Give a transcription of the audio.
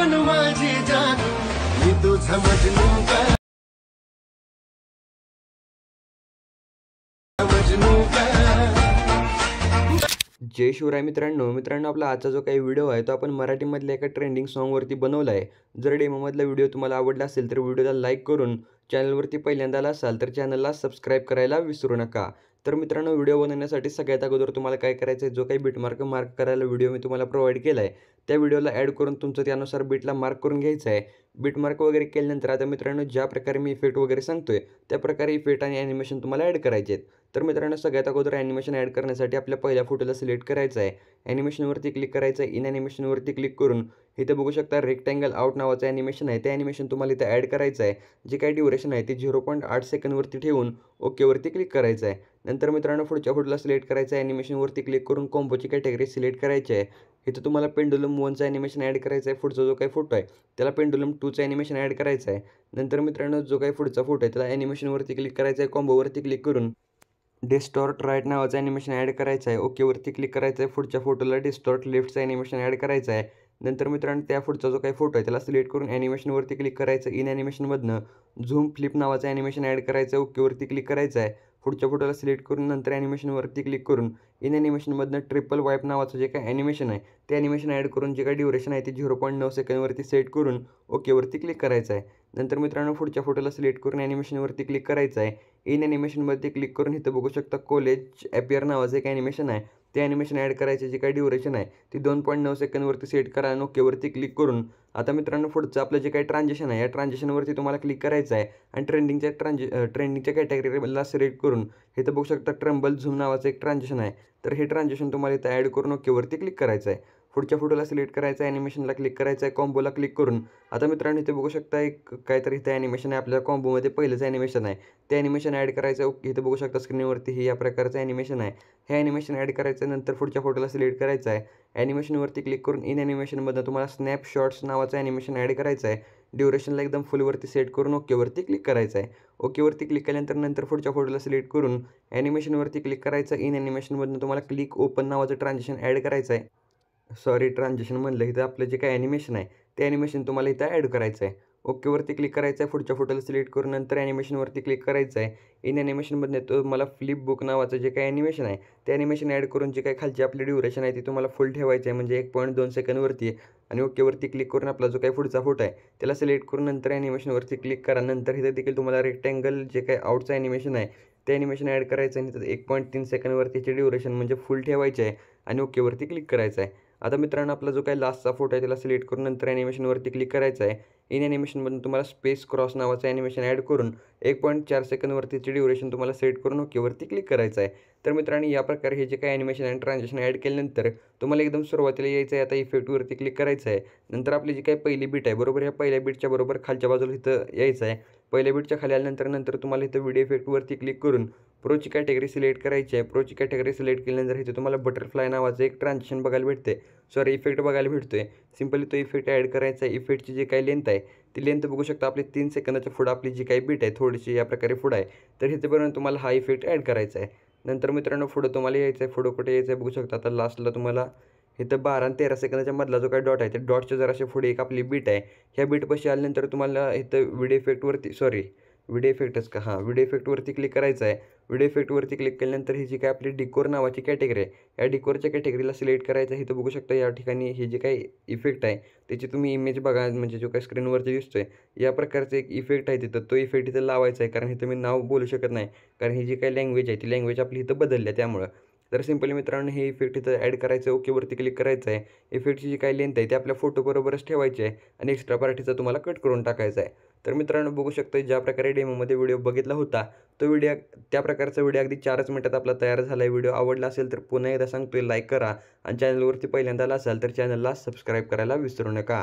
जान माझी जानू मी तुझा मजनू का मजनू का। जय शिवराय मित्रांनो आपला आजचा जो काही व्हिडिओ आहे तो आपण मराठीमधल्या एका ट्रेंडिंग सॉन्गवरती बनवला आहे। जर डेमोमधला व्हिडिओ तुम्हाला आवडला असेल तर व्हिडिओला लाईक करून चॅनलवरती पहिल्यांदा आला असाल तर चॅनलला सबस्क्राईब करायला विसरू नका। तर मित्रांनो व्हिडिओ बनवण्यासाठी सगळ्यात अगोदर तुम्हाला काय करायचं आहे, जो काही बीट मार्क करायला व्हिडिओ मी तुम्हाला प्रोव्हाइड केला आहे त्या व्हिडिओला ॲड करून तुमचं त्यानुसार बीटला मार्क करून घ्यायचं आहे। बीट मार्क वगैरे केल्यानंतर आता मित्रांनो ज्या प्रकारे मी इफेक्ट वगैरे सांगतोय त्या प्रकारे इफेक्ट आणि ॲनिमेशन तुम्हाला ॲड करायचे आहेत। तर मित्रांनो सगळ्यात अगोदर ॲनिमेशन ॲड करण्यासाठी आपल्या पहिल्या फोटोला सिलेक्ट करायचं आहे, ॲनिमेशनवरती क्लिक करायचं आहे, इन ॲनिमेशनवरती क्लिक करून इथे बघू शकता रेक्टँगल आउट नावाचं ॲनिमेशन आहे, ते ॲनिमेशन तुम्हाला इथे ॲड करायचं आहे। जे काही ड्युरेशन आहे ते 0.8 सेकंदवरती ठेवून ओकेवरती क्लिक करायचं आहे। नंतर मित्रांनो पुढच्या फोटोला सिलेक्ट करायचं आहे, ॲनिमेशनवरती क्लिक करून कॉम्बोची कॅटेगरी सिलेक्ट करायची आहे। इथं तुम्हाला पेंडुलम 1चं ॲनिमेशन ॲड करायचं आहे, पुढचा जो काही फोटो आहे त्याला पेंडुलम 2चं ॲनिमेशन ॲड करायचं आहे। नंतर मित्रांनो जो काही पुढचा फोटो आहे त्याला ॲनिमेशनवरती क्लिक करायचं आहे, कॉम्बोवरती क्लिक करून डिस्टॉर्ट राईट नावाचं ॲनिमेशन ॲड करायचं आहे, ओकेवरती क्लिक करायचं आहे। पुढच्या फोटोला डिस्टॉर्ट लेफ्टचं ॲनिमेशन ॲड करायचं आहे। नंतर मित्रांनो त्या पुढचा जो काही फोटो आहे त्याला सिलेक्ट करून ॲनिमेशनवरती क्लिक करायचं, इन ॲनिमेशनमधनं झूम फ्लिप नावाचं ॲनिमेशन ॲड करायचं, ओकेवरती क्लिक करायचं आहे। पुढच्या फोटोला सिलेक्ट करून नंतर ॲनिमेशनवरती क्लिक करून इन ॲनिमेशनमधनं ट्रिपल वाईप नावाचं जे काही ॲनिमेशन आहे ते ॲनिमेशन ॲड करून जे काही ड्युरेशन आहे ते 0.9 सेकंदवरती सेट करून ओकेवरती क्लिक करायचं आहे। नंतर मित्रांनो पुढच्या फोटोला सिलेक्ट करून ॲनिमेशनवरती क्लिक करायचं आहे, इन ॲनिमेशनमध्ये क्लिक करून इथं बघू शकता कॉलेज ॲपियर नावाचं एक ॲनिमेशन आहे ते ॲनिमेशन ॲड करायचे, जे काही ड्युरेशन आहे ती 2.9 सेकंदवरती सेट करा आणि ओकेवरती क्लिक करून आता मित्रांनो पुढचं आपलं जे काही ट्रान्झिशन आहे या ट्रान्झिशनवरती तुम्हाला क्लिक करायचं आहे आणि ट्रेंडिंगच्या कॅटेगरीला सिलेक्ट करून इथं बघू शकता ट्रम्बल झूम नावाचं एक ट्रान्झिशन आहे, तर हे ट्रान्झिशन तुम्हाला इथं ॲड करून ओकेवरती क्लिक करायचं आहे। पुढच्या फोटोला सिलेक्ट करायचं आहे, ॲनिमेशनला क्लिक करायचं आहे, कॉम्बोला क्लिक करून आता मित्रांनो इथे बघू शकता एक काहीतरी इथं ॲनिमेशन आहे आपल्या कॉम्बोमध्ये पहिलंच ॲनिमेशन आहे ते ॲनिमेशन ॲड करायचं आहे। इथं बघू शकता स्क्रीनवरती हे या प्रकारचं ॲनिमेशन आहे, हे ॲनिमेशन ॲड करायचं नंतर पुढच्या फोटोला सिलेक्ट करायचं आहे, ॲनिमेशनवरती क्लिक करून इन ॲनिमेशनमधनं तुम्हाला स्नॅपशॉट्स नावाचं ॲनिमेशन ॲड करायचं आहे, ड्युरेशनला एकदम फुलवरती सेट करून ओकेवरती क्लिक करायचं आहे। ओकेवरती क्लिक केल्यानंतर पुढच्या फोटोला सिलेक्ट करून ॲनिमेशनवरती क्लिक करायचं, इन ॲनिमेशनमधनं तुम्हाला क्लिक ओपन नावाचं ट्रान्झिशन ॲड करायचं आहे, ट्रान्झिशन म्हणलं इथं आपलं जे काही ॲनिमेशन आहे ते ॲनिमेशन तुम्हाला इथं ॲड करायचं आहे। ओकेवरती क्लिक करायचं आहे, पुढच्या फोटोला सिलेक्ट करून नंतर ॲनिमेशनवरती क्लिक करायचं आहे, इन ॲनिमेशनमधनं तुम्हाला फ्लिप बुक नावाचं जे काही ॲनिमेशन आहे ते ॲनिमेशन ॲड करून जे काही खालची आपली ड्युरेशन आहे ती तुम्हाला फुल ठेवायचं आहे म्हणजे 1.2 सेकंदवरती आणि ओकेवरती क्लिक करून आपला जो काही पुढचा फोटो आहे त्याला सिलेक्ट करून नंतर ॲनिमेशनवरती क्लिक करा। नंतर इथं देखील तुम्हाला रेक्टँगल जे काही आउटचं ॲनिमेशन आहे ते ॲनिमेशन ॲड करायचं आणि तिथं 1.3 सेकंदवरतीची ड्युरेशन म्हणजे फुल ठेवायची आहे आणि ओकेवरती क्लिक करायचं आहे। आता मित्रांनो आपला जो काही लास्टचा फोटो आहे त्याला सिलेक्ट करून नंतर ॲनिमेशनवरती क्लिक करायचं आहे, इन ॲनिमेशनमधून तुम्हाला स्पेस क्रॉस नावाचं ॲनिमेशन ॲड करून 1.4 सेकंदवरतीची ड्युरेशन तुम्हाला सेट करून ओकेवरती क्लिक करायचं आहे। तर मित्रांनो या प्रकारे हे जे काही ॲनिमेशन आणि ट्रान्झिशन ॲड केल्यानंतर तुम्हाला एकदम सुरुवातीला यायचं आहे, आता इफेक्टवरती क्लिक करायचं आहे, नंतर आपली जी काही पहिली बीट आहे बरोबर ह्या पहिल्या बीटच्या बरोबर खालच्या बाजूला इथं यायचं आहे, पहिल्या बीटच्या खाली आल्यानंतर तुम्हाला इथं व्हिडिओ इफेक्टवरती क्लिक करून प्रोची कॅटेगरी सिलेक्ट करायची आहे। प्रोची कॅटेगरी सिलेक्ट केल्यानंतर इथे तुम्हाला बटरफ्लाय नावाचं एक ट्रान्झिशन बघायला भेटते, इफेक्ट बघायला भेटतोय। सिंपली तो इफेक्ट ॲड करायचा आहे, इफेक्टची जी काही लेंथ आहे ती लेंथ बघू शकता आपली 3 सेकंदाच्या पुढं आपली जी काही बीट आहे थोडीशी या प्रकारे पुढं आहे, तर इथेपर्यंत तुम्हाला हा इफेक्ट ॲड करायचा आहे। नंतर मित्रांनो पुढं तुम्हाला यायचं आहे, पुढं कुठे यायचं आहे बघू शकता आता लास्टला तुम्हाला इथं 12 आणि 13 सेकंदाच्या मधला जो काही डॉट आहे त्या डॉटच्या जराशे पुढे एक आपली बीट आहे, ह्या बीटपाशी आल्यानंतर तुम्हाला इथं व्हिडिओ इफेक्टवरती क्लिक करायचं आहे। व्हिडिओ इफेक्टवरती क्लिक केल्यानंतर ही जी काही आपली डिकोर नावाची कॅटेगरी आहे या डिकोरच्या कॅटेगरीला सिलेक्ट करायचं आहे। इथं बघू शकता या ठिकाणी हे जे काही इफेक्ट आहे त्याची तुम्ही इमेज बघा, म्हणजे जो काही स्क्रीनवरती दिसतोय या प्रकारचं एक इफेक्ट आहे तिथं, तो इफेक्ट इथं लावायचा आहे, कारण इथं मी नाव बोलू शकत नाही कारण ही जी काही लँग्वेज आहे ती लँग्वेज आपली इथं बदलली आहे त्यामुळं। तर सिंपली मित्रांनो हे इफेक्ट इथं ॲड करायचं आहे, ओकेवरती क्लिक करायचं आहे। इफेक्टची जी काही लेंथ आहे ती आपल्या फोटोबरोबरच ठेवायची आहे आणि एक्स्ट्रा पार्टीचा तुम्हाला कट करून टाकायचा आहे। तर मित्रांनो बघू शकता ज्या प्रकारे डेमोमध्ये व्हिडिओ बघितला होता तो व्हिडिओ त्या प्रकारचा व्हिडिओ अगदी 4च मिनिटात आपला तयार झाला आहे। व्हिडिओ आवडला असेल तर पुन्हा एकदा सांगतोय लाईक करा आणि चॅनलवरती पहिल्यांदा आला असाल तर चॅनलला सबस्क्राईब करायला विसरू नका।